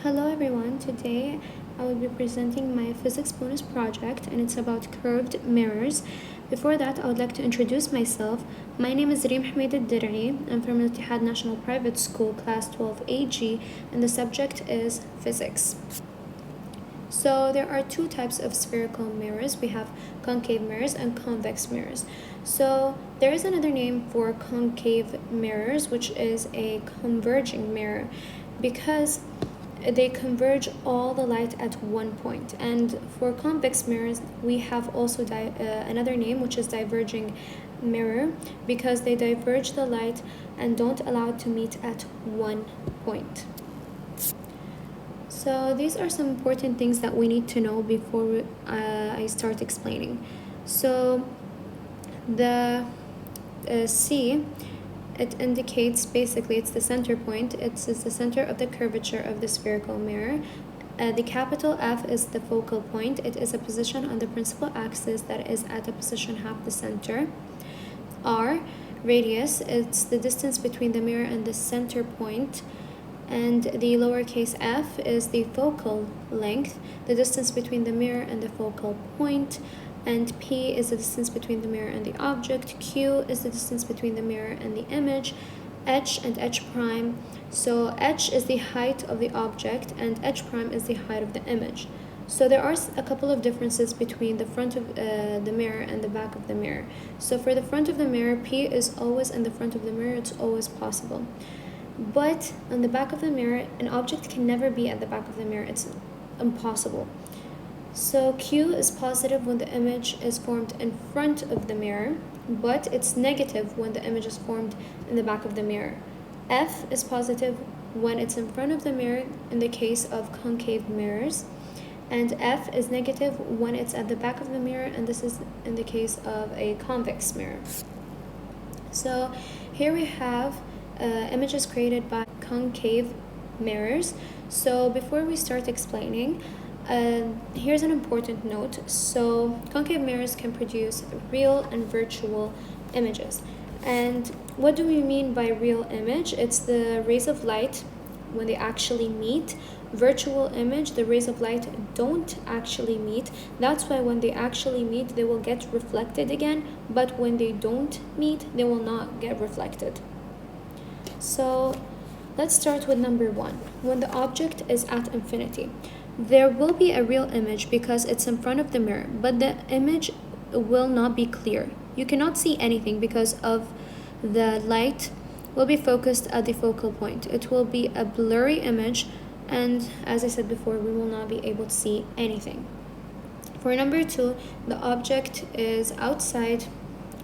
Hello everyone, today I will be presenting my physics bonus project and it's about curved mirrors. Before that, I would like to introduce myself. My name is Reem Hamid al-Dir'i. I'm from Al-Ittihad National Private School, Class 12 AG, and the subject is physics. So there are two types of spherical mirrors. We have concave mirrors and convex mirrors. So there is another name for concave mirrors, which is a converging mirror, because they converge all the light at one point. And for convex mirrors, we have also another name, which is diverging mirror, because they diverge the light and don't allow it to meet at one point. So these are some important things that we need to know before I start explaining. So the C, it indicates, basically it's the center point. It's the center of the curvature of the spherical mirror. The capital F is the focal point. It is a position on the principal axis that is at a position half the center. R, radius, it's the distance between the mirror and the center point. And the lowercase f is the focal length, the distance between the mirror and the focal point. And P is the distance between the mirror and the object. Q is the distance between the mirror and the image. H and H prime. So H is the height of the object and H prime is the height of the image. So there are a couple of differences between the front of the mirror and the back of the mirror. So for the front of the mirror, P is always in the front of the mirror. It's always possible. But on the back of the mirror, an object can never be at the back of the mirror. It's impossible. So Q is positive when the image is formed in front of the mirror, but it's negative when the image is formed in the back of the mirror. F is positive when it's in front of the mirror in the case of concave mirrors, and F is negative when it's at the back of the mirror, and this is in the case of a convex mirror. So here we have images created by concave mirrors. So before we start explaining, here's an important note. So concave mirrors can produce real and virtual images. And what do we mean by real image? It's the rays of light when they actually meet. Virtual image, the rays of light don't actually meet. That's why when they actually meet, they will get reflected again. But when they don't meet, they will not get reflected. So let's start with number one. When the object is at infinity, there will be a real image because it's in front of the mirror, but the image will not be clear. You cannot see anything because of the light will be focused at the focal point. It will be a blurry image, and as I said before, we will not be able to see anything. For number two, the object is outside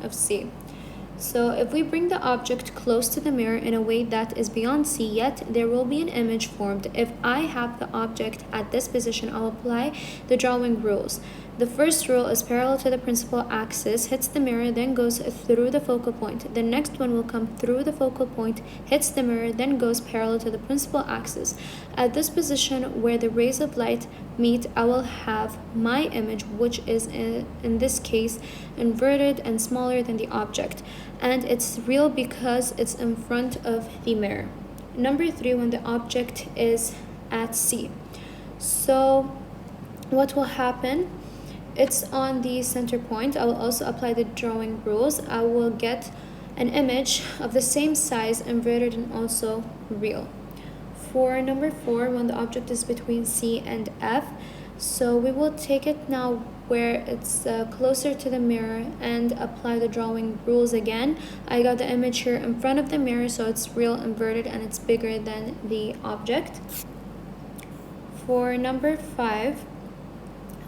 of C. So if we bring the object close to the mirror in a way that is beyond C, yet there will be an image formed. If I have the object at this position, I'll apply the drawing rules. The first rule is parallel to the principal axis, hits the mirror, then goes through the focal point. The next one will come through the focal point, hits the mirror, then goes parallel to the principal axis. At this position where the rays of light meet, I will have my image, which is in this case inverted and smaller than the object. And it's real because it's in front of the mirror. Number three, when the object is at C. So what will happen? It's on the center point. I will also apply the drawing rules. I will get an image of the same size, inverted and also real. For number four, when the object is between C and F, so we will take it now where it's closer to the mirror and apply the drawing rules again. I got the image here in front of the mirror, so it's real, inverted, and it's bigger than the object. For number five,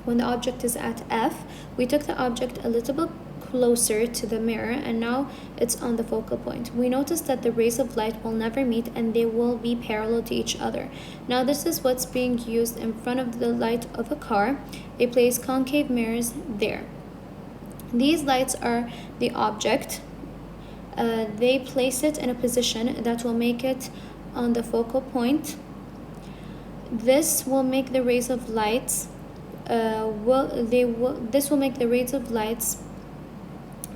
when the object is at F, we took the object a little bit closer to the mirror and now it's on the focal point. We notice that the rays of light will never meet and they will be parallel to each other. Now this is what's being used in front of the light of a car. They place concave mirrors there. These lights are the object. They place it in a position that will make it on the focal point. This will make the rays of lights this will make the rays of lights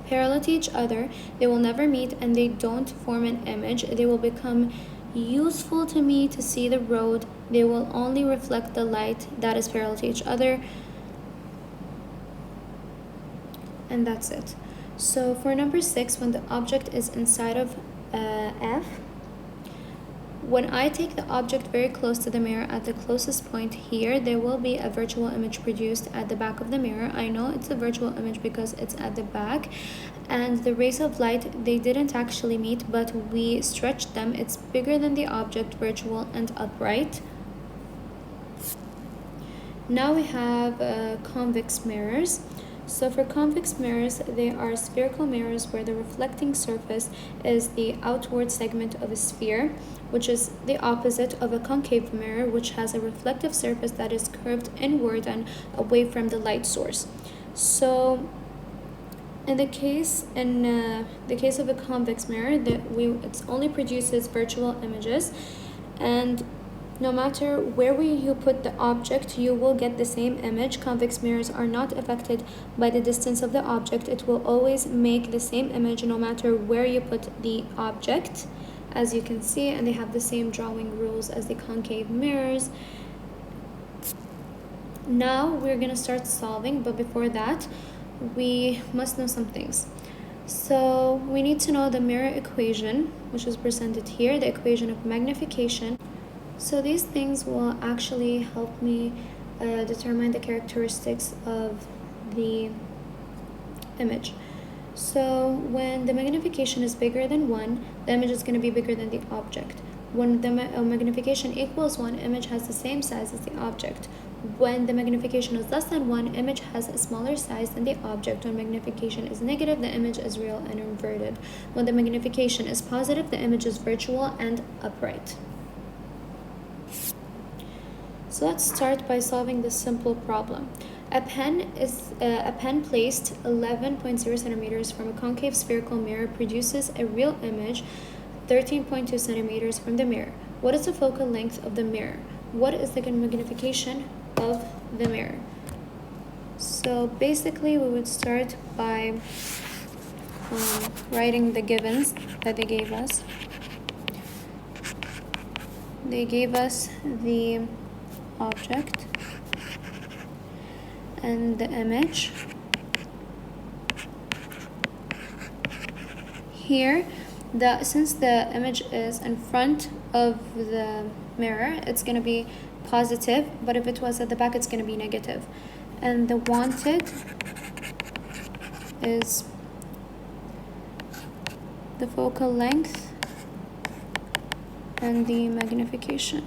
parallel to each other. They will never meet and they don't form an image. They will become useful to me to see the road. They will only reflect the light that is parallel to each other. And that's it. So for number 6, when the object is inside of F, when I take the object very close to the mirror at the closest point here, there will be a virtual image produced at the back of the mirror. I know it's a virtual image because it's at the back, and the rays of light, they didn't actually meet, but we stretched them. It's bigger than the object, virtual and upright. Now we have convex mirrors. So for convex mirrors, they are spherical mirrors where the reflecting surface is the outward segment of a sphere, which is the opposite of a concave mirror, which has a reflective surface that is curved inward and away from the light source. So in the case of a convex mirror, it only produces virtual images, and no matter where you put the object, you will get the same image. Convex mirrors are not affected by the distance of the object. It will always make the same image no matter where you put the object, as you can see, and they have the same drawing rules as the concave mirrors. Now we're gonna start solving, but before that, we must know some things. So we need to know the mirror equation, which is presented here, the equation of magnification. So these things will actually help me determine the characteristics of the image. So when the magnification is bigger than 1, the image is going to be bigger than the object. When the magnification equals 1, image has the same size as the object. When the magnification is less than 1, image has a smaller size than the object. When magnification is negative, the image is real and inverted. When the magnification is positive, the image is virtual and upright. So let's start by solving this simple problem. A pen placed 11.0 centimeters from a concave spherical mirror produces a real image 13.2 centimeters from the mirror. What is the focal length of the mirror? What is the magnification of the mirror? So basically we would start by writing the givens that they gave us. They gave us the object and the image. Here, since the image is in front of the mirror, it's going to be positive, but if it was at the back, it's going to be negative. And the wanted is the focal length and the magnification.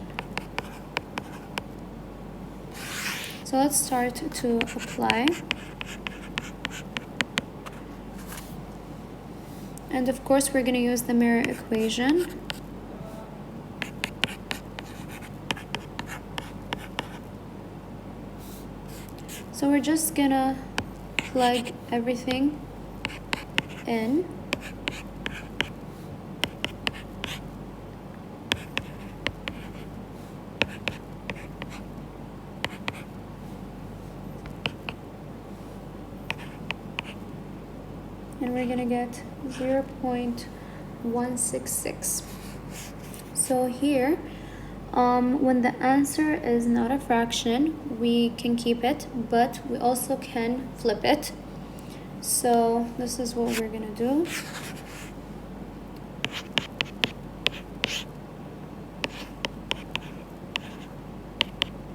So let's start to apply. And of course, we're going to use the mirror equation. So we're just going to plug everything in. And we're gonna get 0.166. So here, when the answer is not a fraction, we can keep it, but we also can flip it. So this is what we're gonna do.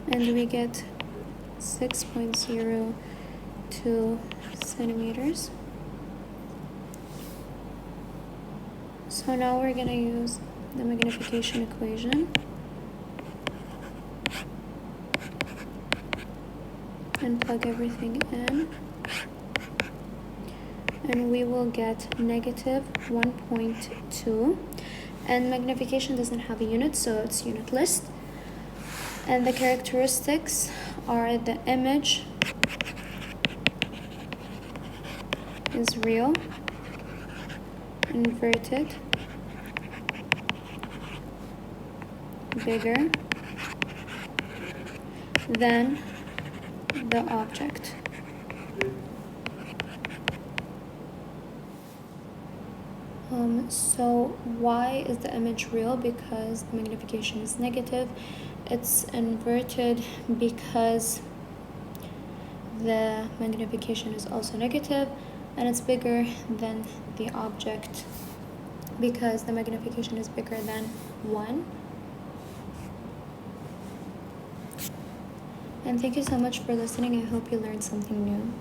And we get 6.02 centimeters. So now we're going to use the magnification equation and plug everything in, and we will get negative 1.2, and magnification doesn't have a unit, so it's unitless. And the characteristics are the image is real, inverted, bigger than the object. So why is the image real? Because the magnification is negative. It's inverted because the magnification is also negative, and it's bigger than the object because the magnification is bigger than 1. And thank you so much for listening. I hope you learned something new.